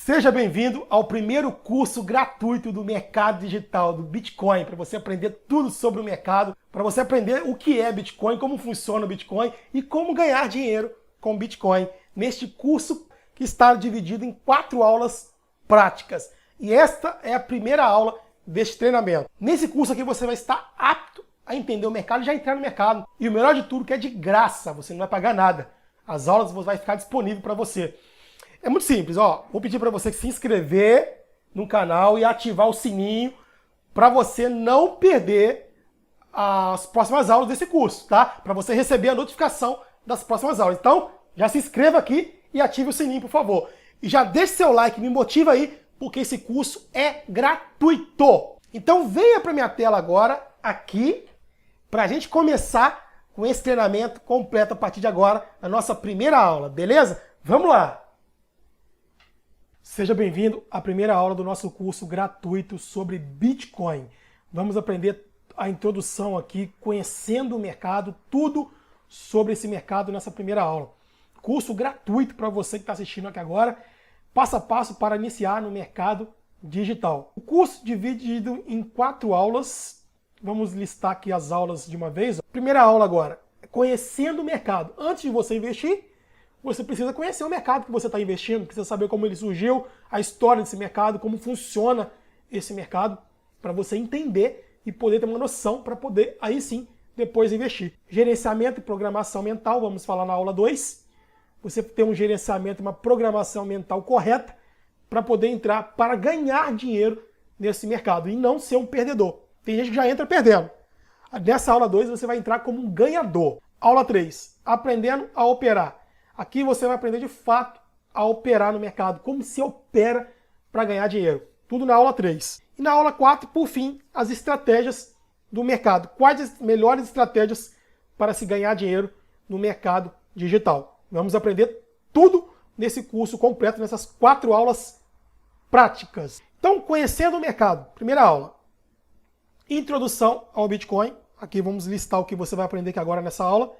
Seja bem-vindo ao primeiro curso gratuito do mercado digital do Bitcoin, para você aprender tudo sobre o mercado, para você aprender o que é Bitcoin, como funciona o Bitcoin e como ganhar dinheiro com Bitcoin, neste curso que está dividido em 4 aulas práticas. E esta é a primeira aula deste treinamento. Nesse curso aqui você vai estar apto a entender o mercado e já entrar no mercado. E o melhor de tudo que é de graça, você não vai pagar nada. As aulas vão ficar disponíveis para você. É muito simples, ó. Vou pedir para você se inscrever no canal e ativar o sininho para você não perder as próximas aulas desse curso, tá? Para você receber a notificação das próximas aulas. Então, já se inscreva aqui e ative o sininho, por favor. E já deixe seu like, me motiva aí, porque esse curso é gratuito. Então, venha para minha tela agora, aqui, para a gente começar com esse treinamento completo a partir de agora, a nossa primeira aula, beleza? Vamos lá! Seja bem-vindo à primeira aula do nosso curso gratuito sobre Bitcoin. Vamos aprender a introdução aqui, conhecendo o mercado, tudo sobre esse mercado nessa primeira aula. Curso gratuito para você que está assistindo aqui agora, passo a passo para iniciar no mercado digital. O curso dividido em 4 aulas. Vamos listar aqui as aulas de uma vez. Primeira aula agora, conhecendo o mercado. Antes de você investir, você precisa conhecer o mercado que você está investindo, precisa saber como ele surgiu, a história desse mercado, como funciona esse mercado, para você entender e poder ter uma noção para poder, aí sim, depois investir. Gerenciamento e programação mental, vamos falar na aula 2. Você ter um gerenciamento, uma programação mental correta para poder entrar, para ganhar dinheiro nesse mercado e não ser um perdedor. Tem gente que já entra perdendo. Nessa aula 2 você vai entrar como um ganhador. Aula 3, aprendendo a operar. Aqui você vai aprender de fato a operar no mercado, como se opera para ganhar dinheiro. Tudo na aula 3. E na aula 4, por fim, as estratégias do mercado. Quais as melhores estratégias para se ganhar dinheiro no mercado digital. Vamos aprender tudo nesse curso completo, nessas 4 aulas práticas. Então, conhecendo o mercado. Primeira aula. Introdução ao Bitcoin. Aqui vamos listar o que você vai aprender aqui agora nessa aula.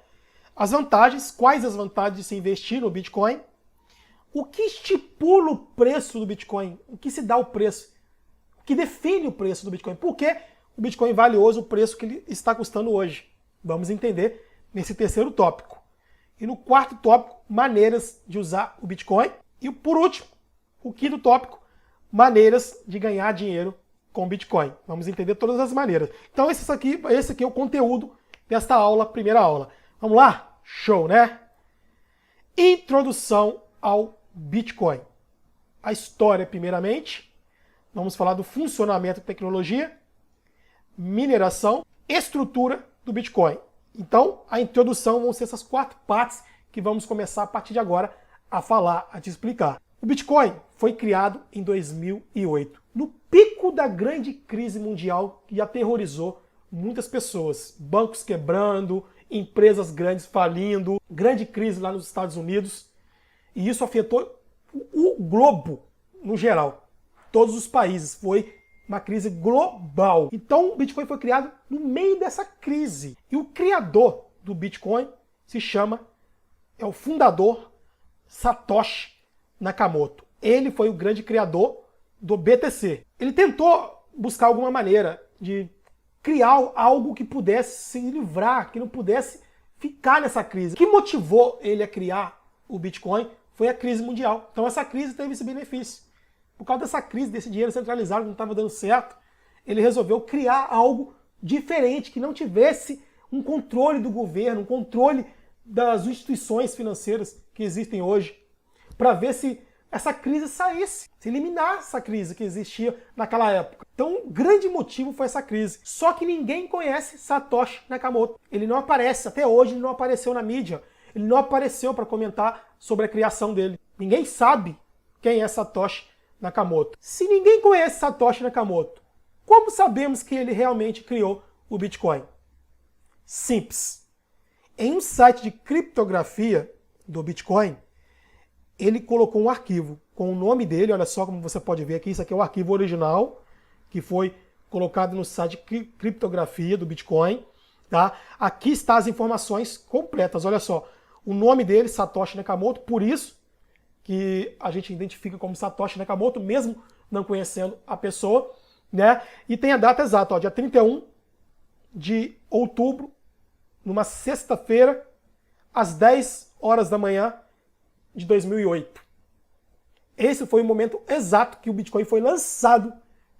As vantagens, quais as vantagens de se investir no Bitcoin? O que estipula o preço do Bitcoin? O que se dá o preço? O que define o preço do Bitcoin? Por que o Bitcoin vale hoje o preço que ele está custando hoje? Vamos entender nesse terceiro tópico. E no quarto tópico, maneiras de usar o Bitcoin. E por último, o quinto tópico, maneiras de ganhar dinheiro com o Bitcoin. Vamos entender todas as maneiras. Então esse aqui é o conteúdo desta aula, primeira aula. Vamos lá? Show, né? Introdução ao Bitcoin. A história, primeiramente. Vamos falar do funcionamento da tecnologia, mineração, estrutura do Bitcoin. Então, a introdução vão ser essas 4 partes que vamos começar a partir de agora a falar, a te explicar. O Bitcoin foi criado em 2008, no pico da grande crise mundial que aterrorizou muitas pessoas. Bancos quebrando, empresas grandes falindo, grande crise lá nos Estados Unidos. E isso afetou o globo no geral. Todos os países. Foi uma crise global. Então o Bitcoin foi criado no meio dessa crise. E o criador do Bitcoin é o fundador Satoshi Nakamoto. Ele foi o grande criador do BTC. Ele tentou buscar alguma maneira de criar algo que pudesse se livrar, que não pudesse ficar nessa crise. O que motivou ele a criar o Bitcoin foi a crise mundial. Então essa crise teve esse benefício. Por causa dessa crise, desse dinheiro centralizado que não estava dando certo, ele resolveu criar algo diferente, que não tivesse um controle do governo, um controle das instituições financeiras que existem hoje, para ver se essa crise saísse, se eliminasse essa crise que existia naquela época. Então, um grande motivo foi essa crise. Só que ninguém conhece Satoshi Nakamoto. Ele não aparece, até hoje ele não apareceu na mídia. Ele não apareceu para comentar sobre a criação dele. Ninguém sabe quem é Satoshi Nakamoto. Se ninguém conhece Satoshi Nakamoto, como sabemos que ele realmente criou o Bitcoin? Simples. Em um site de criptografia do Bitcoin, ele colocou um arquivo com o nome dele, olha só como você pode ver aqui, isso aqui é o arquivo original, que foi colocado no site de criptografia do Bitcoin. Tá? Aqui estão as informações completas, olha só. O nome dele, Satoshi Nakamoto, por isso que a gente identifica como Satoshi Nakamoto, mesmo não conhecendo a pessoa, né? E tem a data exata, ó, dia 31 de outubro, numa sexta-feira, às 10 horas da manhã de 2008. Esse foi o momento exato que o Bitcoin foi lançado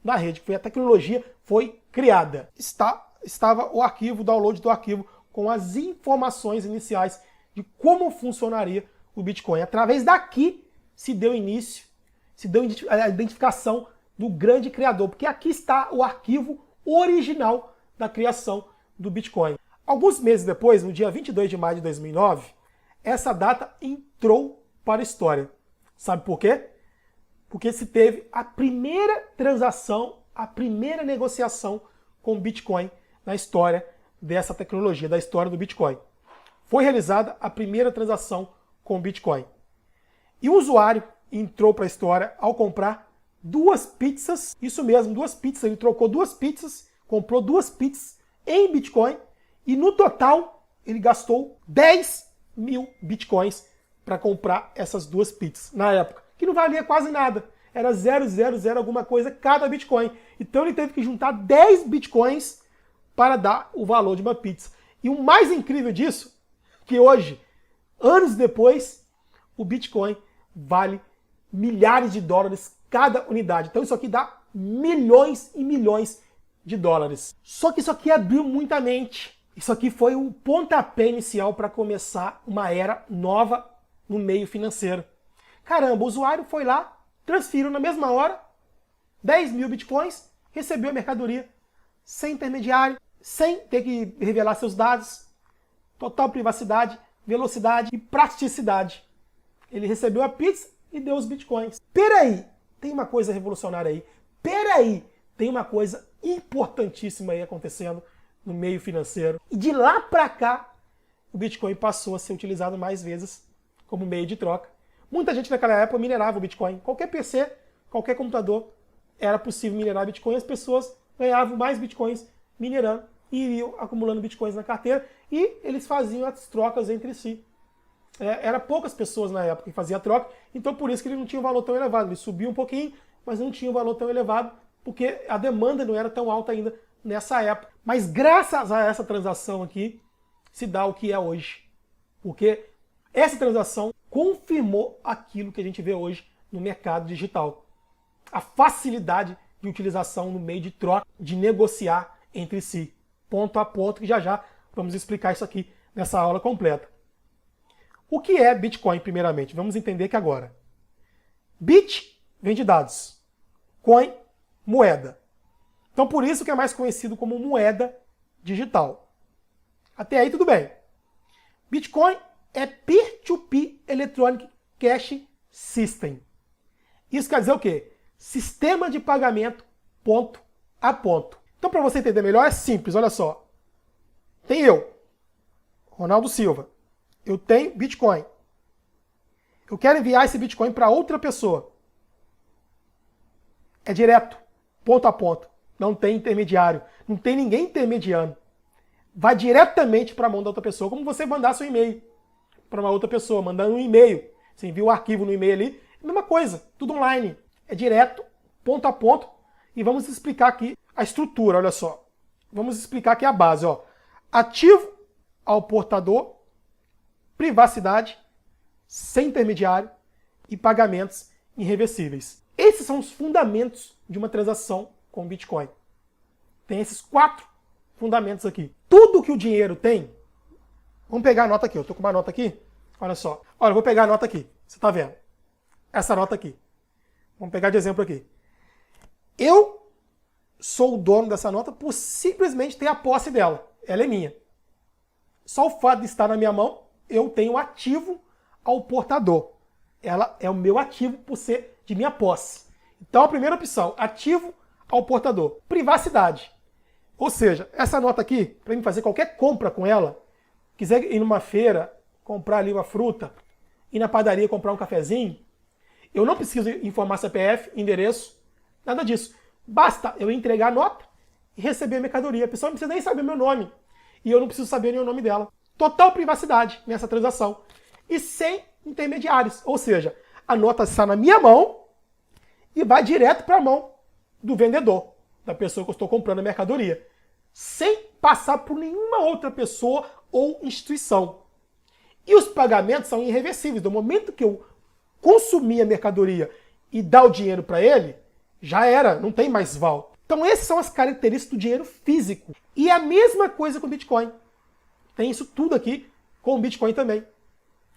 na rede, que a tecnologia foi criada. Estava o arquivo, o download do arquivo, com as informações iniciais de como funcionaria o Bitcoin. Através daqui se deu início, se deu a identificação do grande criador, porque aqui está o arquivo original da criação do Bitcoin. Alguns meses depois, no dia 22 de maio de 2009, essa data entrou para a história. Sabe por quê? Porque se teve a primeira transação, a primeira negociação com o Bitcoin na história dessa tecnologia, da história do Bitcoin. Foi realizada a primeira transação com o Bitcoin. E o usuário entrou para a história ao comprar 2 pizzas, isso mesmo, 2 pizzas, ele trocou 2 pizzas, comprou 2 pizzas em Bitcoin e no total ele gastou 10 mil Bitcoins para comprar essas 2 pizzas na época, que não valia quase nada, era 0,00 alguma coisa cada Bitcoin. Então ele teve que juntar 10 Bitcoins para dar o valor de uma pizza. E o mais incrível disso, que hoje, anos depois, o Bitcoin vale milhares de dólares cada unidade. Então isso aqui dá milhões e milhões de dólares. Só que isso aqui abriu muita mente. Isso aqui foi o pontapé inicial para começar uma era nova no meio financeiro. Caramba, o usuário foi lá, transferiu na mesma hora 10 mil Bitcoins, recebeu a mercadoria sem intermediário, sem ter que revelar seus dados, total privacidade, velocidade e praticidade. Ele recebeu a pizza e deu os Bitcoins. Peraí, tem uma coisa revolucionária aí. Peraí, tem uma coisa importantíssima aí acontecendo no meio financeiro. E de lá para cá, o Bitcoin passou a ser utilizado mais vezes como meio de troca. Muita gente naquela época minerava o Bitcoin. Qualquer PC, qualquer computador, era possível minerar Bitcoin. As pessoas ganhavam mais Bitcoins minerando e iriam acumulando Bitcoins na carteira e eles faziam as trocas entre si. Era poucas pessoas na época que faziam a troca, então por isso que ele não tinha um valor tão elevado. Ele subia um pouquinho, mas não tinha um valor tão elevado, porque a demanda não era tão alta ainda nessa época. Mas graças a essa transação aqui, se dá o que é hoje. Porque essa transação confirmou aquilo que a gente vê hoje no mercado digital. A facilidade de utilização no meio de troca, de negociar entre si, ponto a ponto, que já vamos explicar isso aqui nessa aula completa. O que é Bitcoin, primeiramente? Vamos entender que agora. Bit vem de dados. Coin, moeda. Então por isso que é mais conhecido como moeda digital. Até aí tudo bem. Bitcoin é Peer-to-Peer Electronic Cash System. Isso quer dizer o quê? Sistema de pagamento ponto a ponto. Então para você entender melhor é simples, olha só. Tem eu, Ronaldo Silva. Eu tenho Bitcoin. Eu quero enviar esse Bitcoin para outra pessoa. É direto, ponto a ponto. Não tem intermediário. Não tem ninguém intermediando. Vai diretamente para a mão da outra pessoa, como você mandar seu e-mail para uma outra pessoa, mandando um e-mail. Você envia um arquivo no e-mail ali, mesma coisa, tudo online. É direto, ponto a ponto. E vamos explicar aqui a estrutura, olha só. Vamos explicar aqui a base, ó. Ativo ao portador, privacidade, sem intermediário e pagamentos irreversíveis. Esses são os fundamentos de uma transação com Bitcoin. Tem esses 4 fundamentos aqui. Tudo que o dinheiro tem, vamos pegar a nota aqui, eu estou com uma nota aqui, olha só. Olha, eu vou pegar a nota aqui, você está vendo? Essa nota aqui. Vamos pegar de exemplo aqui. Eu sou o dono dessa nota por simplesmente ter a posse dela. Ela é minha. Só o fato de estar na minha mão, eu tenho ativo ao portador. Ela é o meu ativo por ser de minha posse. Então a primeira opção, ativo ao portador. Privacidade. Ou seja, essa nota aqui, para mim fazer qualquer compra com ela, quiser ir numa feira, comprar ali uma fruta, ir na padaria comprar um cafezinho, eu não preciso informar CPF, endereço, nada disso. Basta eu entregar a nota e receber a mercadoria. A pessoa não precisa nem saber meu nome. E eu não preciso saber nem o nome dela. Total privacidade nessa transação. E sem intermediários. Ou seja, a nota está na minha mão e vai direto para a mão do vendedor, da pessoa que eu estou comprando a mercadoria, sem passar por nenhuma outra pessoa ou instituição. E os pagamentos são irreversíveis. Do momento que eu consumir a mercadoria e dar o dinheiro para ele, já era, não tem mais volta. Então essas são as características do dinheiro físico. E a mesma coisa com o Bitcoin. Tem isso tudo aqui com o Bitcoin também.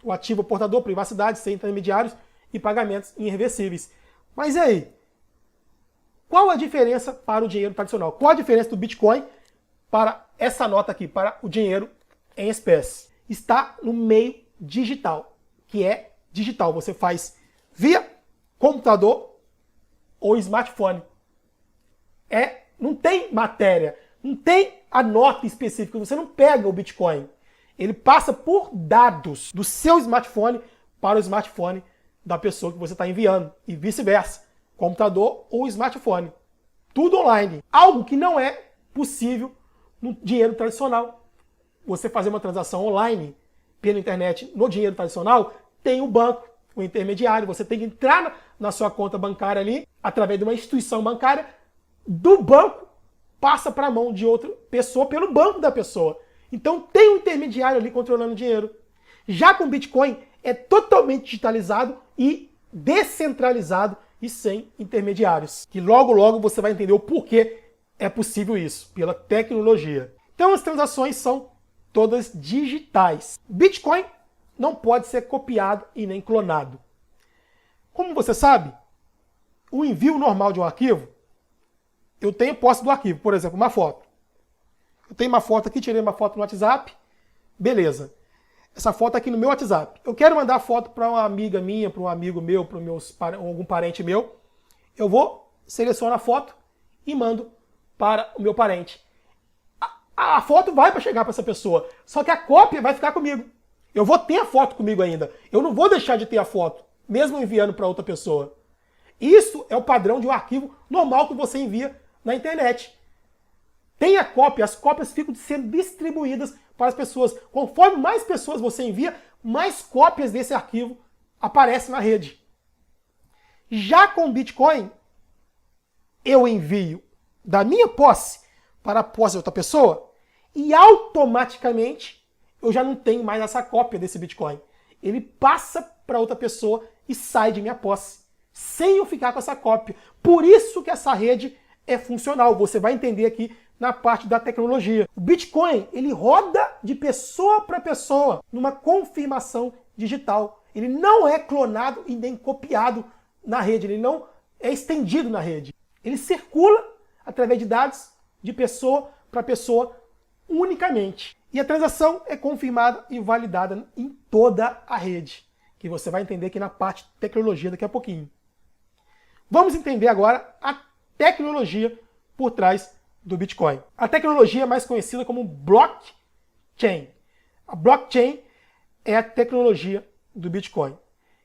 O ativo portador, privacidade, sem intermediários e pagamentos irreversíveis. Mas e aí? Qual a diferença para o dinheiro tradicional? Qual a diferença do Bitcoin para essa nota aqui, para o dinheiro em espécie? Está no meio digital, que é digital. Você faz via computador ou smartphone. Não tem matéria, não tem a nota específica, você não pega o Bitcoin. Ele passa por dados do seu smartphone para o smartphone da pessoa que você está enviando, e vice-versa, computador ou smartphone. Tudo online. Algo que não é possível no dinheiro tradicional. Você fazer uma transação online pela internet no dinheiro tradicional, tem o banco, o intermediário, você tem que entrar na sua conta bancária ali, através de uma instituição bancária, do banco passa para a mão de outra pessoa pelo banco da pessoa. Então tem um intermediário ali controlando o dinheiro. Já com o Bitcoin é totalmente digitalizado e descentralizado e sem intermediários. Que logo logo você vai entender o porquê é possível isso, pela tecnologia. Então as transações são todas digitais. Bitcoin não pode ser copiado e nem clonado. Como você sabe, o envio normal de um arquivo, eu tenho posse do arquivo, por exemplo, uma foto. Eu tenho uma foto aqui, tirei uma foto no WhatsApp, beleza. Essa foto aqui no meu WhatsApp. Eu quero mandar a foto para uma amiga minha, para um amigo meu, para algum parente meu. Eu vou, seleciono a foto e mando para o meu parente. A foto vai para chegar para essa pessoa, só que a cópia vai ficar comigo. Eu vou ter a foto comigo ainda. Eu não vou deixar de ter a foto, mesmo enviando para outra pessoa. Isso é o padrão de um arquivo normal que você envia na internet. Tem a cópia, as cópias ficam sendo distribuídas para as pessoas. Conforme mais pessoas você envia, mais cópias desse arquivo aparecem na rede. Já com o Bitcoin, eu envio da minha posse para a posse de outra pessoa e automaticamente eu já não tenho mais essa cópia desse Bitcoin. Ele passa para outra pessoa e sai de minha posse, sem eu ficar com essa cópia. Por isso que essa rede é funcional. Você vai entender aqui na parte da tecnologia. O Bitcoin, ele roda de pessoa para pessoa, numa confirmação digital. Ele não é clonado e nem copiado na rede, ele não é estendido na rede. Ele circula através de dados de pessoa para pessoa unicamente. E a transação é confirmada e validada em toda a rede, que você vai entender aqui na parte de tecnologia daqui a pouquinho. Vamos entender agora a tecnologia por trás do Bitcoin. A tecnologia é mais conhecida como blockchain. A blockchain é a tecnologia do Bitcoin.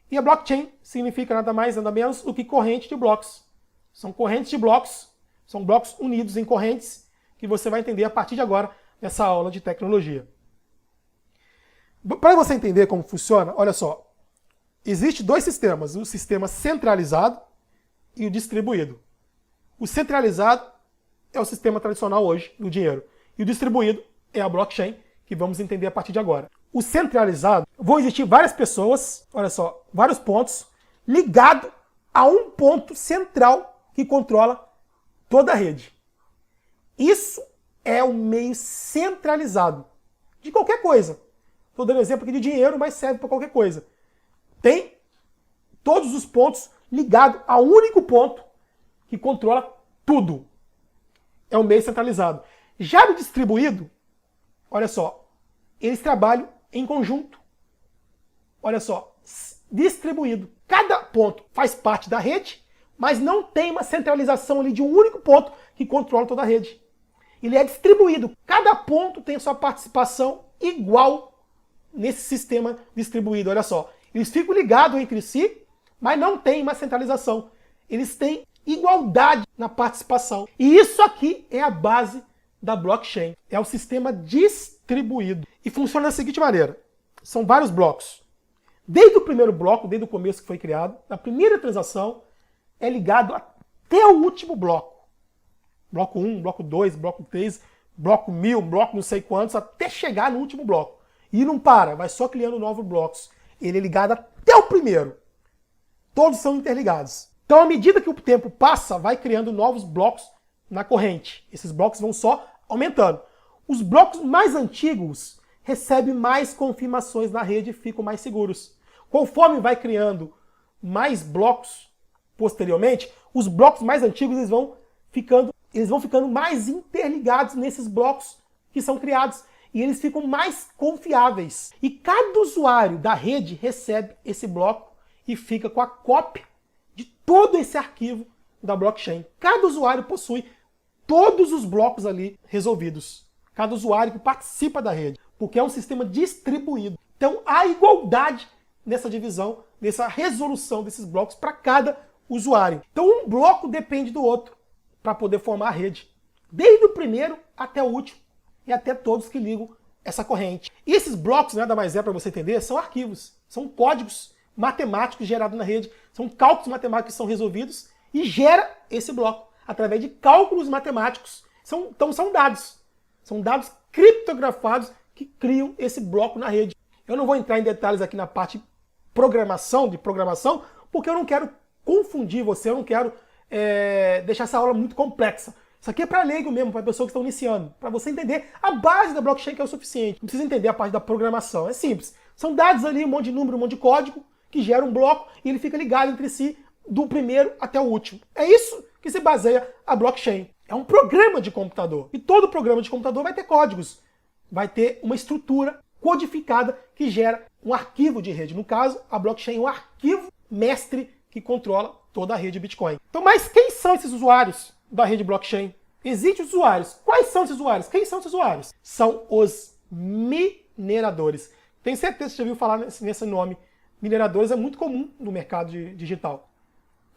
E a blockchain significa nada mais, nada menos do que corrente de blocos. São correntes de blocos, são blocos unidos em correntes, que você vai entender a partir de agora nessa aula de tecnologia. Para você entender como funciona, olha só, existem dois sistemas, o sistema centralizado e o distribuído. O centralizado é o sistema tradicional hoje do dinheiro. E o distribuído é a blockchain, que vamos entender a partir de agora. O centralizado, vão existir várias pessoas, olha só, vários pontos, ligados a um ponto central que controla toda a rede. Isso é o meio centralizado de qualquer coisa. Estou dando exemplo aqui de dinheiro, mas serve para qualquer coisa. Tem todos os pontos ligados a um único ponto que controla tudo. É o meio centralizado. Já no distribuído, olha só, eles trabalham em conjunto. Olha só, distribuído. Cada ponto faz parte da rede, mas não tem uma centralização ali de um único ponto que controla toda a rede. Ele é distribuído. Cada ponto tem sua participação igual nesse sistema distribuído. Olha só, eles ficam ligados entre si, mas não tem uma centralização. Eles têm igualdade na participação. E isso aqui é a base da blockchain. É o sistema distribuído. E funciona da seguinte maneira. São vários blocos. Desde o primeiro bloco, desde o começo que foi criado, na primeira transação, é ligado até o último bloco. Bloco 1, bloco 2, bloco 3, bloco 1000, bloco não sei quantos, até chegar no último bloco. E não para, vai só criando novos blocos. Ele é ligado até o primeiro. Todos são interligados. Então, à medida que o tempo passa, vai criando novos blocos na corrente. Esses blocos vão só aumentando. Os blocos mais antigos recebem mais confirmações na rede e ficam mais seguros. Conforme vai criando mais blocos posteriormente, os blocos mais antigos eles vão ficando mais interligados nesses blocos que são criados. E eles ficam mais confiáveis. E cada usuário da rede recebe esse bloco e fica com a cópia de todo esse arquivo da blockchain. Cada usuário possui todos os blocos ali resolvidos. Cada usuário que participa da rede. Porque é um sistema distribuído. Então há igualdade nessa divisão, nessa resolução desses blocos para cada usuário. Então um bloco depende do outro para poder formar a rede. Desde o primeiro até o último. E até todos que ligam essa corrente. E esses blocos, nada mais é para você entender, são arquivos. São códigos matemáticos gerados na rede. São cálculos matemáticos que são resolvidos e gera esse bloco através de cálculos matemáticos. Então são dados. São dados criptografados que criam esse bloco na rede. Eu não vou entrar em detalhes aqui na parte de programação, porque eu não quero confundir você, eu não quero deixar essa aula muito complexa. Isso aqui é para leigo mesmo, para pessoas que estão iniciando. Para você entender a base da blockchain que é o suficiente. Não precisa entender a parte da programação. É simples. São dados ali, um monte de número, um monte de código, que gera um bloco e ele fica ligado entre si do primeiro até o último. É isso que se baseia a blockchain. É um programa de computador. E todo programa de computador vai ter códigos. Vai ter uma estrutura codificada que gera um arquivo de rede. No caso, a blockchain é um arquivo mestre que controla toda a rede Bitcoin. Então, mas quem são esses usuários da rede blockchain? Existem usuários. Quais são esses usuários? Quem são esses usuários? São os mineradores. Tenho certeza que você já ouviu falar nesse nome. Mineradores é muito comum no mercado digital.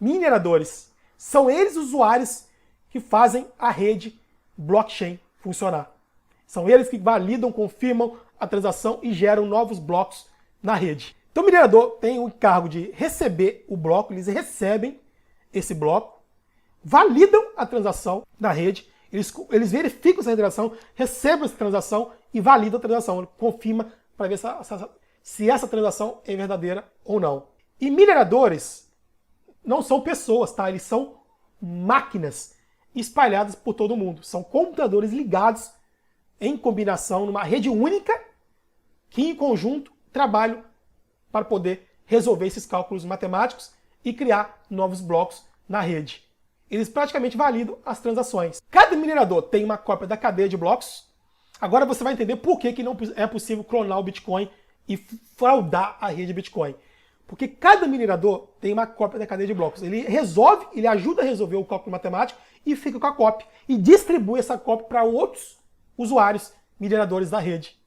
Mineradores. São eles os usuários que fazem a rede blockchain funcionar. São eles que validam, confirmam a transação e geram novos blocos na rede. Então o minerador tem o encargo de receber o bloco, eles recebem esse bloco, validam a transação na rede, eles verificam essa transação, recebem essa transação e validam a transação, confirma para ver se essa transação é verdadeira ou não. E mineradores não são pessoas, tá? Eles são máquinas espalhadas por todo o mundo. São computadores ligados em combinação numa rede única que em conjunto trabalham para poder resolver esses cálculos matemáticos e criar novos blocos na rede. Eles praticamente validam as transações. Cada minerador tem uma cópia da cadeia de blocos. Agora você vai entender por que não é possível clonar o Bitcoin e fraudar a rede Bitcoin. Porque cada minerador tem uma cópia da cadeia de blocos. Ele ajuda a resolver o cálculo matemático e fica com a cópia. E distribui essa cópia para outros usuários, mineradores da rede.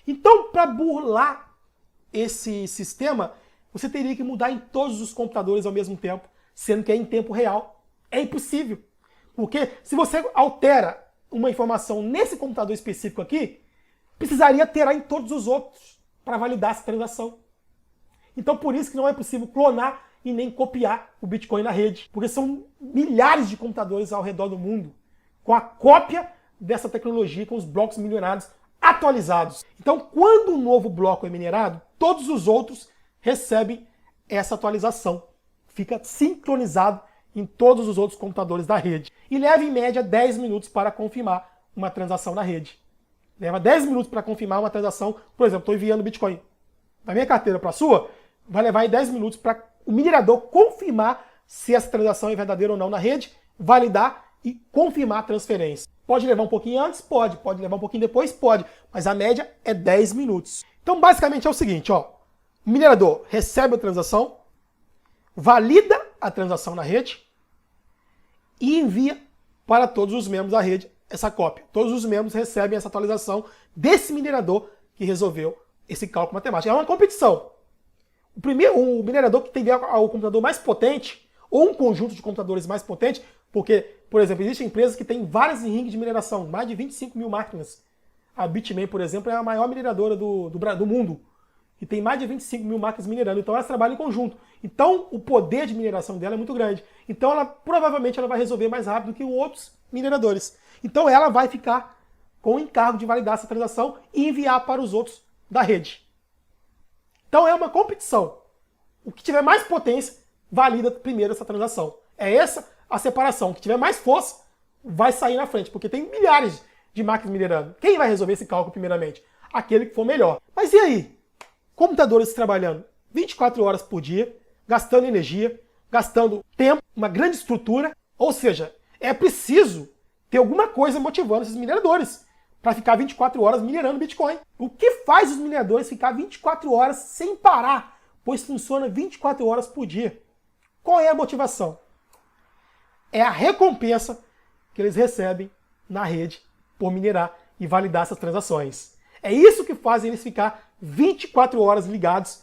Então, para burlar esse sistema, você teria que mudar em todos os computadores ao mesmo tempo, sendo que é em tempo real. É impossível. Porque se você altera uma informação nesse computador específico aqui, precisaria alterar em todos os outros para validar essa transação. Então por isso que não é possível clonar e nem copiar o Bitcoin na rede. Porque são milhares de computadores ao redor do mundo com a cópia dessa tecnologia, com os blocos minerados atualizados. Então quando um novo bloco é minerado, todos os outros recebem essa atualização. Fica sincronizado em todos os outros computadores da rede. E leva em média 10 minutos para confirmar uma transação na rede. Leva 10 minutos para confirmar uma transação. Por exemplo, estou enviando Bitcoin da minha carteira para a sua, vai levar aí 10 minutos para o minerador confirmar se essa transação é verdadeira ou não na rede, validar e confirmar a transferência. Pode levar um pouquinho antes? Pode. Pode levar um pouquinho depois? Pode. Mas a média é 10 minutos. Então, basicamente é o seguinte, ó. O minerador recebe a transação, valida a transação na rede e envia para todos os membros da rede essa cópia. Todos os membros recebem essa atualização desse minerador que resolveu esse cálculo matemático. É uma competição. O minerador que tem o computador mais potente, ou um conjunto de computadores mais potente, porque, por exemplo, existem empresas que têm várias ringues de mineração, mais de 25 mil máquinas. A Bitmain, por exemplo, é a maior mineradora do mundo. e tem mais de 25 mil máquinas minerando, então elas trabalham em conjunto. Então o poder de mineração dela é muito grande. Então provavelmente ela vai resolver mais rápido que outros mineradores. Então ela vai ficar com o encargo de validar essa transação e enviar para os outros da rede. Então é uma competição. O que tiver mais potência valida primeiro essa transação. É essa a separação. O que tiver mais força vai sair na frente, porque tem milhares de máquinas minerando. Quem vai resolver esse cálculo primeiramente? Aquele que for melhor. Mas e aí? Computadores trabalhando 24 horas por dia, gastando energia, gastando tempo, uma grande estrutura. Ou seja, é preciso ter alguma coisa motivando esses mineradores para ficar 24 horas minerando Bitcoin. O que faz os mineradores ficar 24 horas sem parar? Pois funciona 24 horas por dia. Qual é a motivação? É a recompensa que eles recebem na rede por minerar e validar essas transações. É isso que faz eles ficar 24 horas ligados,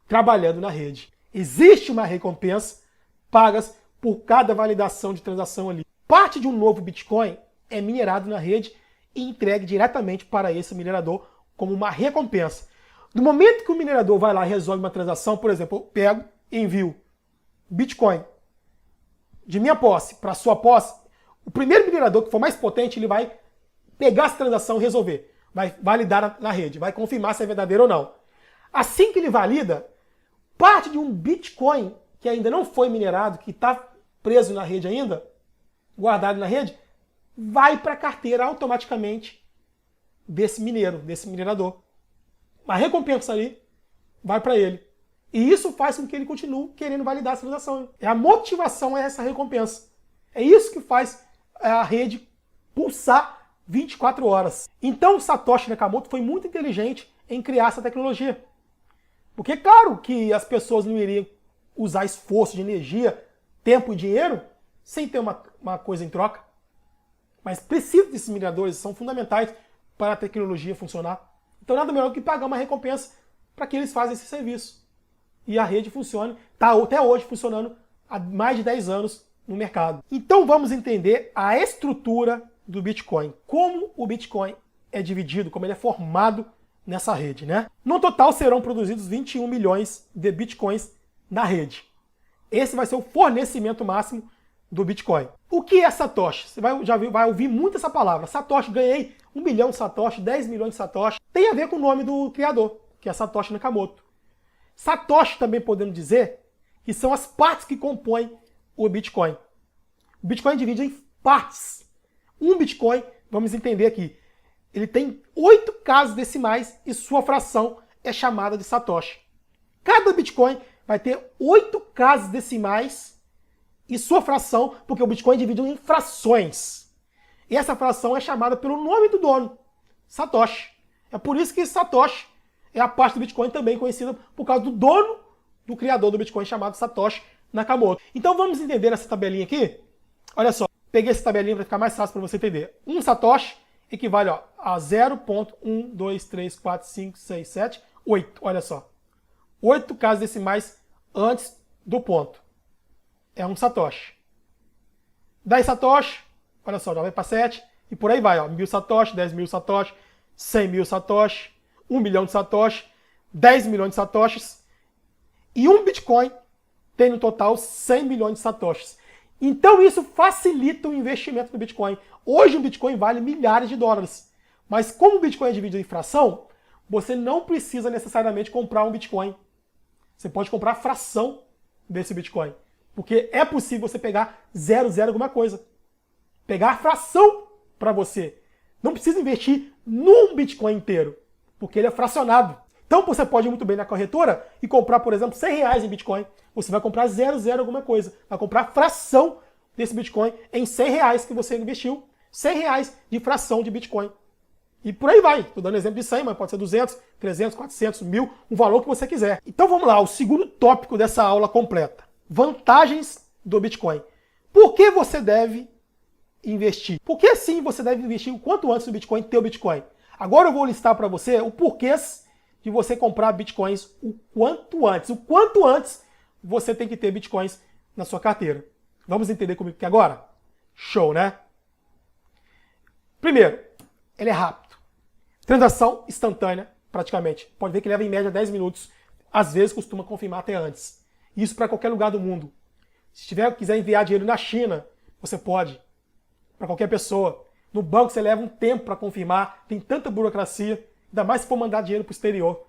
trabalhando na rede. Existe uma recompensa pagas por cada validação de transação ali. Parte de um novo Bitcoin é minerado na rede e entregue diretamente para esse minerador como uma recompensa. No momento que o minerador vai lá e resolve uma transação, por exemplo, eu pego e envio Bitcoin de minha posse para sua posse, o primeiro minerador que for mais potente, ele vai pegar essa transação e resolver. Vai validar na rede, vai confirmar se é verdadeiro ou não. Assim que ele valida, parte de um Bitcoin que ainda não foi minerado, que está preso na rede ainda, guardado na rede, vai para a carteira automaticamente desse mineiro, desse minerador. A recompensa ali vai para ele. E isso faz com que ele continue querendo validar essa transação. A motivação é essa recompensa. É isso que faz a rede pulsar 24 horas. Então o Satoshi Nakamoto foi muito inteligente em criar essa tecnologia. Porque claro que as pessoas não iriam usar esforço de energia, tempo e dinheiro sem ter uma coisa em troca. Mas precisa desses mineradores, são fundamentais para a tecnologia funcionar. Então nada melhor do que pagar uma recompensa para que eles façam esse serviço. E a rede funciona, está até hoje funcionando há mais de 10 anos no mercado. Então vamos entender a estrutura do Bitcoin. Como o Bitcoin é dividido, como ele é formado nessa rede, né? No total serão produzidos 21 milhões de Bitcoins na rede. Esse vai ser o fornecimento máximo do Bitcoin. O que é Satoshi? Você vai ouvir muito essa palavra. Satoshi, ganhei 1 milhão de Satoshi, 10 milhões de Satoshi. Tem a ver com o nome do criador, que é Satoshi Nakamoto. Satoshi também podemos dizer que são as partes que compõem o Bitcoin. O Bitcoin divide em partes. Um Bitcoin, vamos entender aqui, ele tem 8 casas decimais e sua fração é chamada de Satoshi. Cada Bitcoin vai ter 8 casas decimais e sua fração, porque o Bitcoin é dividido em frações. E essa fração é chamada pelo nome do dono, Satoshi. É por isso que Satoshi é a parte do Bitcoin também conhecida por causa do dono, do criador do Bitcoin, chamado Satoshi Nakamoto. Então vamos entender essa tabelinha aqui. Olha só, peguei essa tabelinha para ficar mais fácil para você entender. Um Satoshi equivale a 0.1, 2, 3, 4, 5, 6, 7, 8. Olha só. 8 casas decimais antes do ponto. É um Satoshi. 10 Satoshi, olha só, já vai para 7. E por aí vai, 1.000 Satoshi, 10 mil Satoshi, 100 mil Satoshi, 1 milhão de Satoshi, 10 milhões de Satoshis. E um Bitcoin tem no total 100 milhões de Satoshis. Então isso facilita o investimento no Bitcoin. Hoje o Bitcoin vale milhares de dólares. Mas como o Bitcoin é dividido em fração, você não precisa necessariamente comprar um Bitcoin. Você pode comprar a fração desse Bitcoin. Porque é possível você pegar 0,0 alguma coisa. Pegar a fração para você. Não precisa investir num Bitcoin inteiro, porque ele é fracionado. Então você pode ir muito bem na corretora e comprar, por exemplo, 100 reais em Bitcoin. Você vai comprar 0,0 alguma coisa. Vai comprar a fração desse Bitcoin em 100 reais que você investiu. 100 reais de fração de Bitcoin. E por aí vai. Estou dando exemplo de 100, mas pode ser 200, 300, 400, 1.000, o valor que você quiser. Então vamos lá, o segundo tópico dessa aula completa. Vantagens do Bitcoin. Por que você deve investir? Por que sim você deve investir o quanto antes no Bitcoin, ter o Bitcoin? Agora eu vou listar para você o porquê de você comprar Bitcoins o quanto antes. O quanto antes você tem que ter Bitcoins na sua carteira. Vamos entender comigo aqui agora? Show, né? Primeiro, ele é rápido. Transação instantânea, praticamente. Pode ver que leva em média 10 minutos. Às vezes costuma confirmar até antes. Isso para qualquer lugar do mundo. Se quiser enviar dinheiro na China, você pode. Para qualquer pessoa. No banco você leva um tempo para confirmar. Tem tanta burocracia. Ainda mais se for mandar dinheiro para o exterior.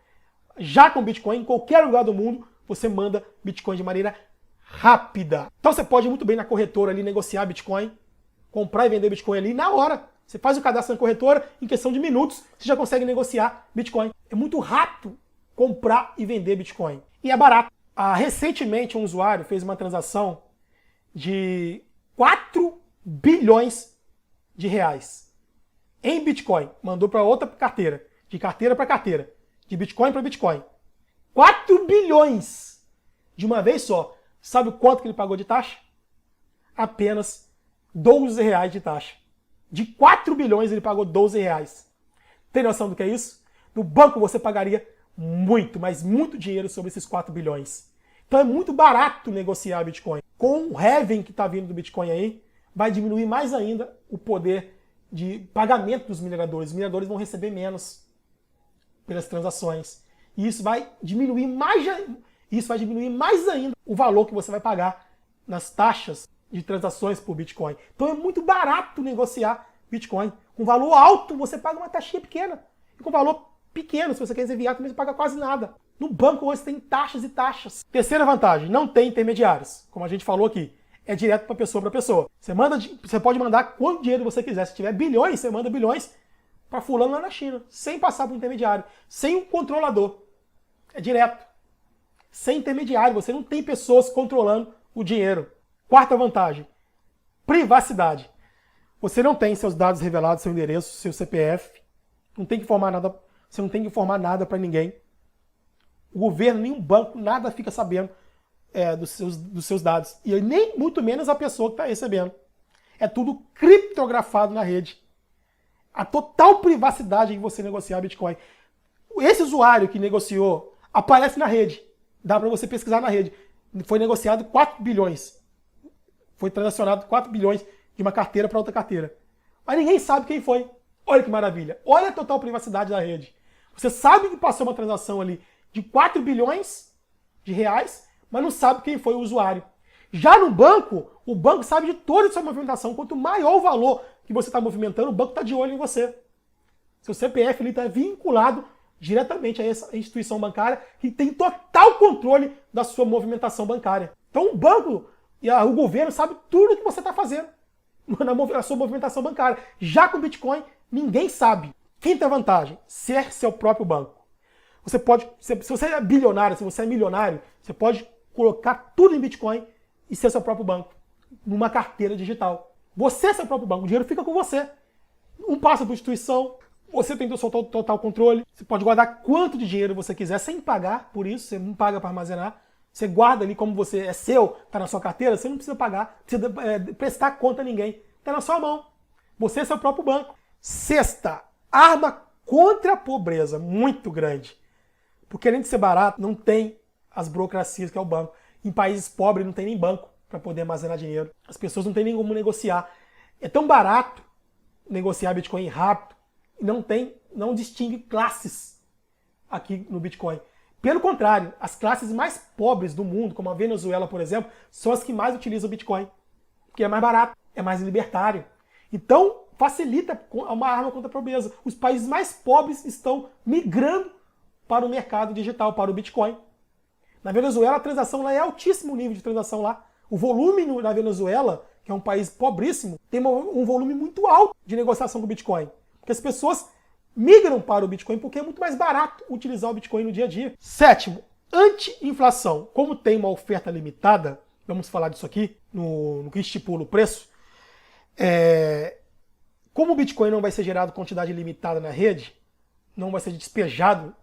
Já com Bitcoin, em qualquer lugar do mundo, você manda Bitcoin de maneira rápida. Então você pode ir muito bem na corretora ali negociar Bitcoin. Comprar e vender Bitcoin ali na hora. Você faz o cadastro na corretora, em questão de minutos, você já consegue negociar Bitcoin. É muito rápido comprar e vender Bitcoin. E é barato. Recentemente, um usuário fez uma transação de 4 bilhões de reais em Bitcoin. Mandou para outra carteira. De carteira para carteira. De Bitcoin para Bitcoin. 4 bilhões de uma vez só. Sabe quanto que ele pagou de taxa? Apenas R$12 de taxa. De 4 bilhões ele pagou R$12. Tem noção do que é isso? No banco você pagaria muito, mas muito dinheiro sobre esses 4 bilhões. Então é muito barato negociar Bitcoin. Com o halving que está vindo do Bitcoin aí, vai diminuir mais ainda o poder de pagamento dos mineradores. Os mineradores vão receber menos pelas transações. E isso vai diminuir mais ainda o valor que você vai pagar nas taxas de transações por Bitcoin. Então é muito barato negociar Bitcoin. Com valor alto, você paga uma taxinha pequena. E com valor pequeno, se você quer enviar, também você paga quase nada. No banco hoje tem taxas e taxas. Terceira vantagem, não tem intermediários. Como a gente falou aqui, é direto para pessoa para pessoa. Você pode mandar quanto dinheiro você quiser. Se tiver bilhões, você manda bilhões para fulano lá na China, sem passar por intermediário, sem um controlador. É direto. Sem intermediário, você não tem pessoas controlando o dinheiro. Quarta vantagem, privacidade. Você não tem seus dados revelados, seu endereço, seu CPF. Não tem que informar nada, você não tem que informar nada para ninguém. O governo, nenhum banco, nada fica sabendo dos seus dados. E nem muito menos a pessoa que está recebendo. É tudo criptografado na rede. A total privacidade em você negociar Bitcoin. Esse usuário que negociou aparece na rede. Dá para você pesquisar na rede. Foi negociado 4 bilhões. Foi transacionado 4 bilhões de uma carteira para outra carteira. Mas ninguém sabe quem foi. Olha que maravilha. Olha a total privacidade da rede. Você sabe que passou uma transação ali de 4 bilhões de reais, mas não sabe quem foi o usuário. Já no banco, o banco sabe de toda a sua movimentação. Quanto maior o valor que você está movimentando, o banco está de olho em você. Seu CPF está vinculado diretamente a essa instituição bancária que tem total controle da sua movimentação bancária. Então o banco e o governo sabe tudo o que você está fazendo na sua movimentação bancária. Já com o Bitcoin, ninguém sabe. Quinta vantagem, ser seu próprio banco. Você pode, se você é bilionário, se você é milionário, você pode colocar tudo em Bitcoin e ser seu próprio banco, numa carteira digital. Você é seu próprio banco, o dinheiro fica com você. Não passa por instituição, você tem o seu total controle. Você pode guardar quanto de dinheiro você quiser sem pagar por isso, você não paga para armazenar. Você guarda ali como você é seu, está na sua carteira, você não precisa pagar, não precisa prestar conta a ninguém. Está na sua mão. Você é seu próprio banco. Sexta, arma contra a pobreza, muito grande. Porque além de ser barato, não tem as burocracias que é o banco. Em países pobres não tem nem banco para poder armazenar dinheiro. As pessoas não têm nem como negociar. É tão barato negociar Bitcoin rápido e não distingue classes aqui no Bitcoin. Pelo contrário, as classes mais pobres do mundo, como a Venezuela, por exemplo, são as que mais utilizam o Bitcoin. Porque é mais barato, é mais libertário. Então, facilita uma arma contra a pobreza. Os países mais pobres estão migrando para o mercado digital, para o Bitcoin. Na Venezuela, a transação lá é altíssimo o nível de transação lá. O volume na Venezuela, que é um país pobríssimo, tem um volume muito alto de negociação com o Bitcoin. Porque as pessoas migram para o Bitcoin porque é muito mais barato utilizar o Bitcoin no dia a dia. Sétimo, anti-inflação. Como tem uma oferta limitada, vamos falar disso aqui, no que estipula o preço, como o Bitcoin não vai ser gerado quantidade limitada na rede, não vai ser despejado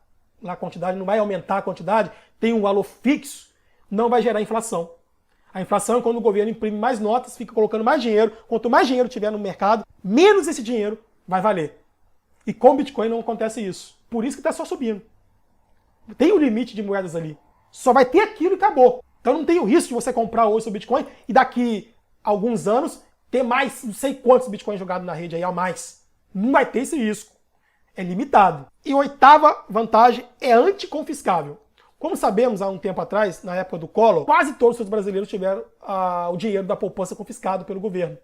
na quantidade, não vai aumentar a quantidade, tem um valor fixo, não vai gerar inflação. A inflação é quando o governo imprime mais notas, fica colocando mais dinheiro, quanto mais dinheiro tiver no mercado, menos esse dinheiro vai valer. E com o Bitcoin não acontece isso. Por isso que está só subindo. Tem um limite de moedas ali. Só vai ter aquilo e acabou. Então não tem o risco de você comprar hoje seu Bitcoin e daqui a alguns anos ter mais, não sei quantos Bitcoins jogados na rede aí a mais. Não vai ter esse risco. É limitado. E a oitava vantagem é anticonfiscável. Como sabemos, há um tempo atrás, na época do Collor, quase todos os brasileiros tiveram o dinheiro da poupança confiscado pelo governo.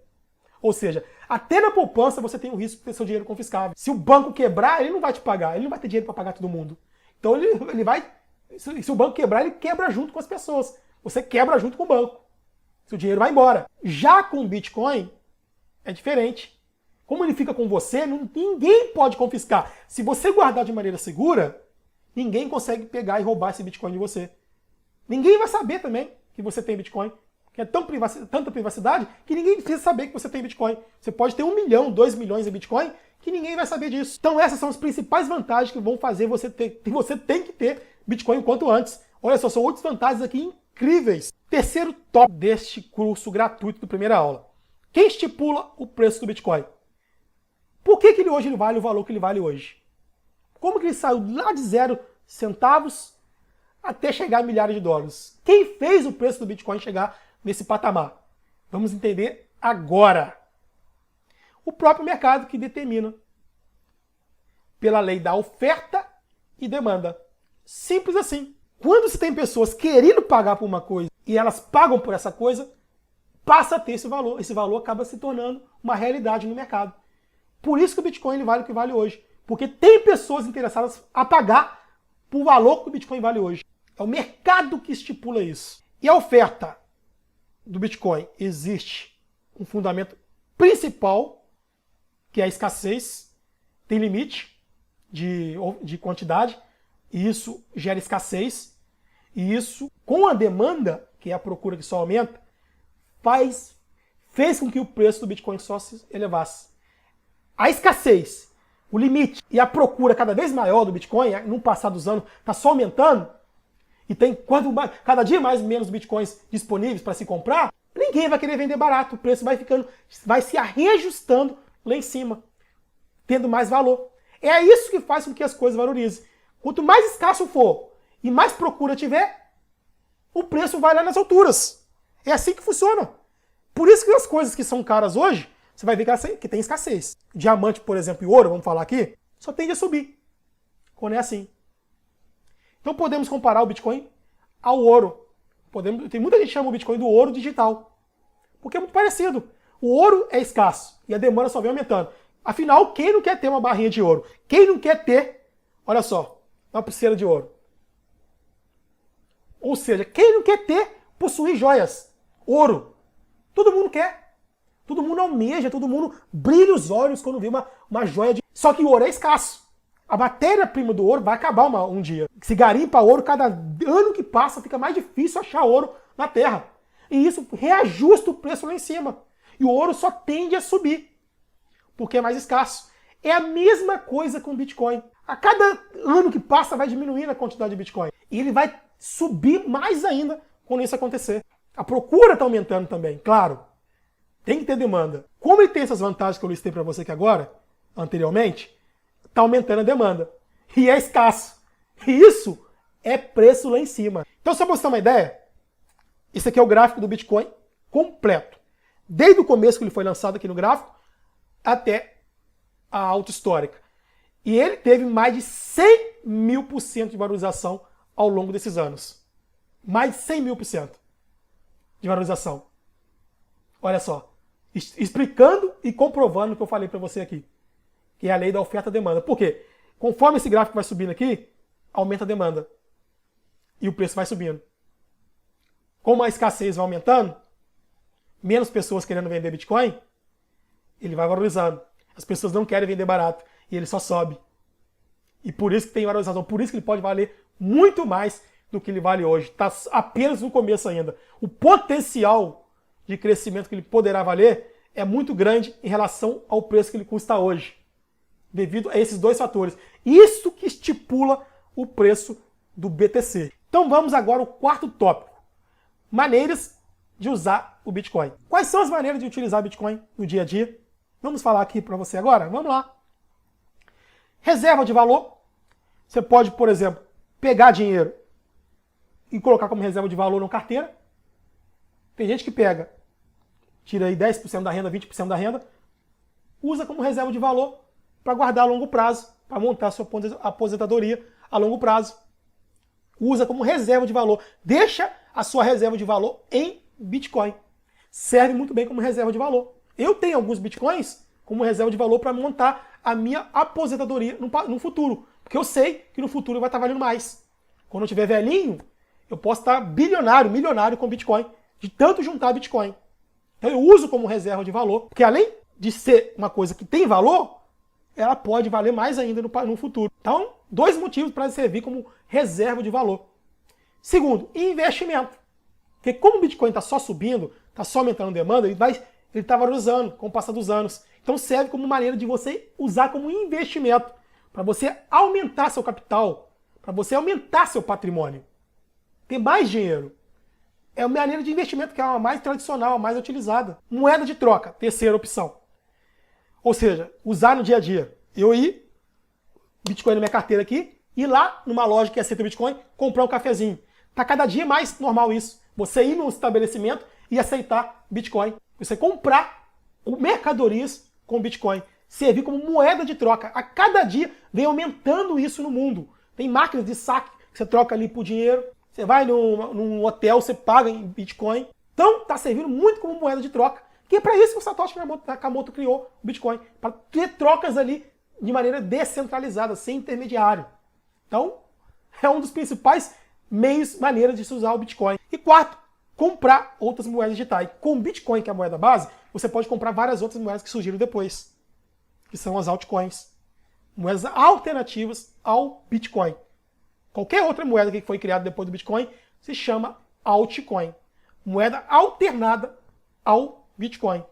Ou seja, até na poupança você tem o risco de ter seu dinheiro confiscável. Se o banco quebrar, ele não vai te pagar, ele não vai ter dinheiro para pagar todo mundo. Então ele vai... Se o banco quebrar, ele quebra junto com as pessoas. Você quebra junto com o banco. Seu dinheiro vai embora. Já com o Bitcoin, é diferente. Como ele fica com você, ninguém pode confiscar. Se você guardar de maneira segura, ninguém consegue pegar e roubar esse Bitcoin de você. Ninguém vai saber também que você tem Bitcoin. Que é tanta privacidade que ninguém precisa saber que você tem Bitcoin. Você pode ter 1 milhão, 2 milhões de Bitcoin, que ninguém vai saber disso. Então essas são as principais vantagens que vão fazer você ter. Você tem que ter Bitcoin o quanto antes. Olha só, são 8 vantagens aqui incríveis. Terceiro top deste curso gratuito do Primeira Aula. Quem estipula o preço do Bitcoin? Por que ele hoje vale o valor que ele vale hoje? Como que ele saiu lá de 0 centavos até chegar a milhares de dólares? Quem fez o preço do Bitcoin chegar nesse patamar? Vamos entender agora. O próprio mercado que determina pela lei da oferta e demanda. Simples assim. Quando se tem pessoas querendo pagar por uma coisa e elas pagam por essa coisa, passa a ter esse valor. Esse valor acaba se tornando uma realidade no mercado. Por isso que o Bitcoin ele vale o que vale hoje. Porque tem pessoas interessadas a pagar por valor que o Bitcoin vale hoje. É o mercado que estipula isso. E a oferta do Bitcoin existe um fundamento principal, que é a escassez. Tem limite de quantidade, e isso gera escassez. E isso, com a demanda, que é a procura que só aumenta, fez com que o preço do Bitcoin só se elevasse. A escassez, o limite e a procura cada vez maior do Bitcoin, no passar dos anos, está só aumentando, e tem cada dia menos Bitcoins disponíveis para se comprar, ninguém vai querer vender barato, o preço vai se reajustando lá em cima, tendo mais valor. É isso que faz com que as coisas valorizem. Quanto mais escasso for e mais procura tiver, o preço vai lá nas alturas. É assim que funciona. Por isso que as coisas que são caras hoje, você vai ver que tem escassez. Diamante, por exemplo, e ouro, vamos falar aqui, só tende a subir quando é assim. Então podemos comparar o Bitcoin ao ouro. Tem muita gente que chama o Bitcoin do ouro digital, porque é muito parecido. O ouro é escasso e a demanda só vem aumentando. Afinal, quem não quer ter uma barrinha de ouro? Quem não quer ter, olha só, uma pulseira de ouro? Ou seja, quem não quer possuir joias? Ouro. Todo mundo quer. Todo mundo almeja, todo mundo brilha os olhos quando vê uma joia de... Só que o ouro é escasso. A matéria-prima do ouro vai acabar um dia. Se garimpa ouro, cada ano que passa fica mais difícil achar ouro na Terra. E isso reajusta o preço lá em cima. E o ouro só tende a subir, porque é mais escasso. É a mesma coisa com o Bitcoin. A cada ano que passa vai diminuindo a quantidade de Bitcoin. E ele vai subir mais ainda quando isso acontecer. A procura está aumentando também, claro. Tem que ter demanda. Como ele tem essas vantagens que eu listei para você aqui agora, anteriormente, está aumentando a demanda. E é escasso. E isso é preço lá em cima. Então, só para você ter uma ideia, esse aqui é o gráfico do Bitcoin completo. Desde o começo que ele foi lançado aqui no gráfico, até a alta histórica. E ele teve mais de 100.000% de valorização ao longo desses anos. Mais de 100.000% de valorização. Olha só. Explicando e comprovando o que eu falei para você aqui. Que é a lei da oferta e demanda. Por quê? Conforme esse gráfico vai subindo aqui, aumenta a demanda. E o preço vai subindo. Como a escassez vai aumentando, menos pessoas querendo vender Bitcoin, ele vai valorizando. As pessoas não querem vender barato. E ele só sobe. E por isso que tem valorização. Por isso que ele pode valer muito mais do que ele vale hoje. Está apenas no começo ainda. O potencial de crescimento que ele poderá valer é muito grande em relação ao preço que ele custa hoje. Devido a esses dois fatores. Isso que estipula o preço do BTC. Então vamos agora ao quarto tópico. Maneiras de usar o Bitcoin. Quais são as maneiras de utilizar o Bitcoin no dia a dia? Vamos falar aqui para você agora? Vamos lá. Reserva de valor. Você pode, por exemplo, pegar dinheiro e colocar como reserva de valor na carteira. Tem gente que pega, tira aí 10% da renda, 20% da renda, usa como reserva de valor para guardar a longo prazo para montar a sua aposentadoria a longo prazo. Usa como reserva de valor. Deixa a sua reserva de valor em Bitcoin. Serve muito bem como reserva de valor. Eu tenho alguns Bitcoins como reserva de valor para montar a minha aposentadoria no futuro. Porque eu sei que no futuro vai estar valendo mais. Quando eu estiver velhinho, eu posso estar bilionário, milionário com Bitcoin, de tanto juntar Bitcoin. Então eu uso como reserva de valor, porque além de ser uma coisa que tem valor, ela pode valer mais ainda no futuro. Então, 2 motivos para servir como reserva de valor. Segundo, investimento. Porque como o Bitcoin está só subindo, está só aumentando a demanda, ele está valorizando com o passar dos anos. Então serve como maneira de você usar como investimento, para você aumentar seu capital, para você aumentar seu patrimônio. Ter mais dinheiro. É uma maneira de investimento que é a mais tradicional, a mais utilizada. Moeda de troca, terceira opção. Ou seja, usar no dia a dia. Eu ir, Bitcoin na minha carteira aqui, ir lá numa loja que aceita Bitcoin, comprar um cafezinho. Tá cada dia mais normal isso. Você ir num estabelecimento e aceitar Bitcoin. Você comprar mercadorias com Bitcoin. Servir como moeda de troca. A cada dia vem aumentando isso no mundo. Tem máquinas de saque que você troca ali por dinheiro. Você vai num hotel, você paga em Bitcoin. Então está servindo muito como moeda de troca. Que é para isso que o Satoshi Nakamoto criou o Bitcoin. Para ter trocas ali de maneira descentralizada, sem intermediário. Então, é um dos principais maneiras de se usar o Bitcoin. E quarto, comprar outras moedas digitais. Com o Bitcoin, que é a moeda base, você pode comprar várias outras moedas que surgiram depois, que são as altcoins. Moedas alternativas ao Bitcoin. Qualquer outra moeda que foi criada depois do Bitcoin se chama altcoin. Moeda alternada ao Bitcoin.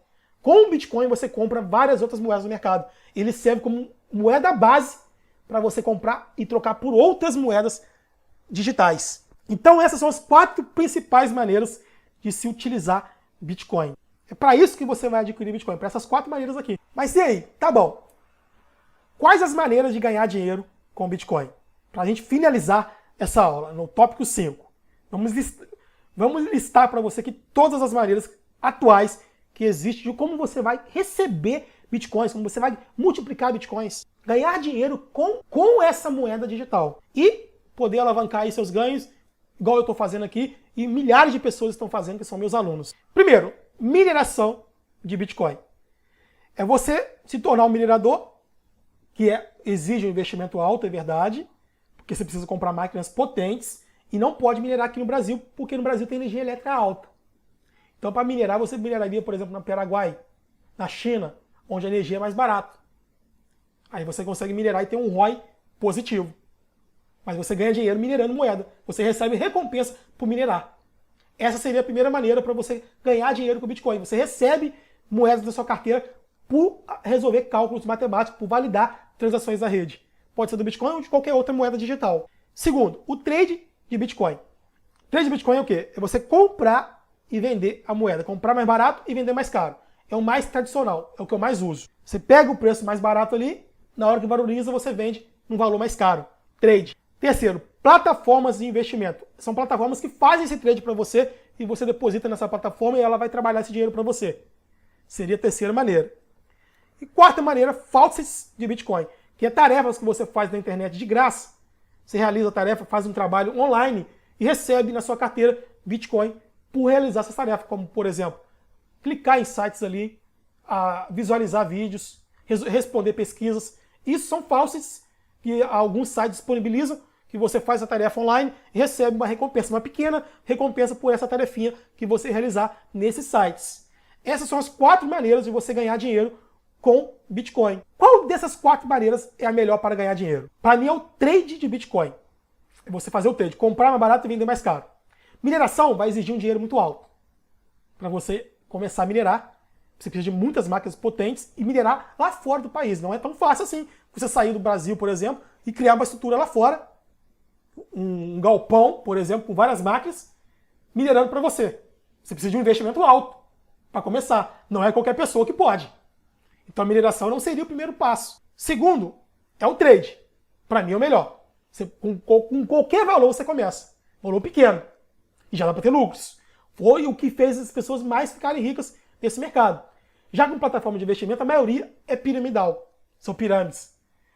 Com o Bitcoin você compra várias outras moedas no mercado. Ele serve como moeda base para você comprar e trocar por outras moedas digitais. Então essas são as 4 principais maneiras de se utilizar Bitcoin. É para isso que você vai adquirir Bitcoin, para essas 4 maneiras aqui. Mas e aí? Tá bom. Quais as maneiras de ganhar dinheiro com Bitcoin? Para a gente finalizar essa aula, no tópico 5. Vamos listar para você aqui todas as maneiras atuais que existem de como você vai receber Bitcoins, como você vai multiplicar Bitcoins. Ganhar dinheiro com essa moeda digital. E poder alavancar aí seus ganhos, igual eu estou fazendo aqui, e milhares de pessoas estão fazendo, que são meus alunos. Primeiro, mineração de Bitcoin. É você se tornar um minerador, que exige um investimento alto, é verdade, porque você precisa comprar máquinas potentes, e não pode minerar aqui no Brasil, porque no Brasil tem energia elétrica alta. Então, para minerar, você mineraria, por exemplo, no Paraguai, na China, onde a energia é mais barata. Aí você consegue minerar e ter um ROI positivo. Mas você ganha dinheiro minerando moeda. Você recebe recompensa por minerar. Essa seria a primeira maneira para você ganhar dinheiro com o Bitcoin. Você recebe moedas da sua carteira por resolver cálculos matemáticos, por validar transações da rede. Pode ser do Bitcoin ou de qualquer outra moeda digital. Segundo, o trade de Bitcoin. Trade de Bitcoin é o quê? É você comprar e vender a moeda. Comprar mais barato e vender mais caro. É o mais tradicional, é o que eu mais uso. Você pega o preço mais barato ali, na hora que valoriza, você vende num valor mais caro. Trade. Terceiro, plataformas de investimento. São plataformas que fazem esse trade para você e você deposita nessa plataforma e ela vai trabalhar esse dinheiro para você. Seria a terceira maneira. E quarta maneira, falsas de Bitcoin, que é tarefas que você faz na internet de graça. Você realiza a tarefa, faz um trabalho online e recebe na sua carteira Bitcoin por realizar essas tarefas, como, por exemplo, clicar em sites ali, visualizar vídeos, responder pesquisas. Isso são falsas que alguns sites disponibilizam, que você faz a tarefa online e recebe uma recompensa, uma pequena recompensa por essa tarefinha que você realizar nesses sites. Essas são as 4 maneiras de você ganhar dinheiro com Bitcoin. Qual dessas 4 maneiras é a melhor para ganhar dinheiro? Para mim é o trade de Bitcoin. É você fazer o trade, comprar mais barato e vender mais caro. Mineração vai exigir um dinheiro muito alto. Para você começar a minerar, você precisa de muitas máquinas potentes e minerar lá fora do país. Não é tão fácil assim você sair do Brasil, por exemplo, e criar uma estrutura lá fora, um galpão, por exemplo, com várias máquinas, minerando para você. Você precisa de um investimento alto para começar. Não é qualquer pessoa que pode. Então a mineração não seria o primeiro passo. Segundo, é o trade. Para mim é o melhor. Com qualquer valor você começa. Valor pequeno. E já dá para ter lucros. Foi o que fez as pessoas mais ficarem ricas nesse mercado. Já com plataforma de investimento, a maioria é piramidal. São pirâmides.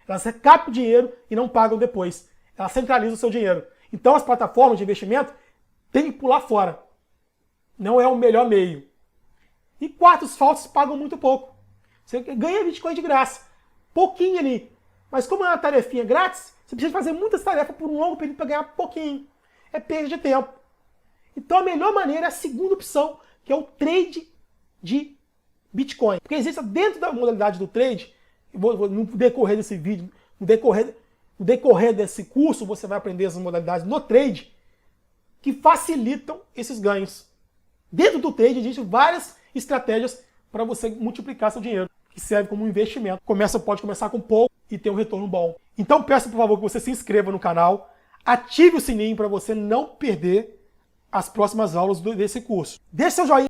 Elas recaptam dinheiro e não pagam depois. Elas centralizam o seu dinheiro. Então as plataformas de investimento têm que pular fora. Não é o melhor meio. E quarto, os falsos pagam muito pouco. Você ganha Bitcoin de graça. Pouquinho ali. Mas como é uma tarefinha grátis, você precisa fazer muitas tarefas por um longo período para ganhar pouquinho. É perda de tempo. Então a melhor maneira é a segunda opção, que é o trade de Bitcoin. Porque existe dentro da modalidade do trade, no decorrer desse vídeo, no decorrer desse curso, você vai aprender as modalidades no trade que facilitam esses ganhos. Dentro do trade existem várias estratégias para você multiplicar seu dinheiro, que serve como um investimento. Pode começar com pouco e ter um retorno bom. Então peço, por favor, que você se inscreva no canal, ative o sininho para você não perder as próximas aulas desse curso. Deixe seu joinha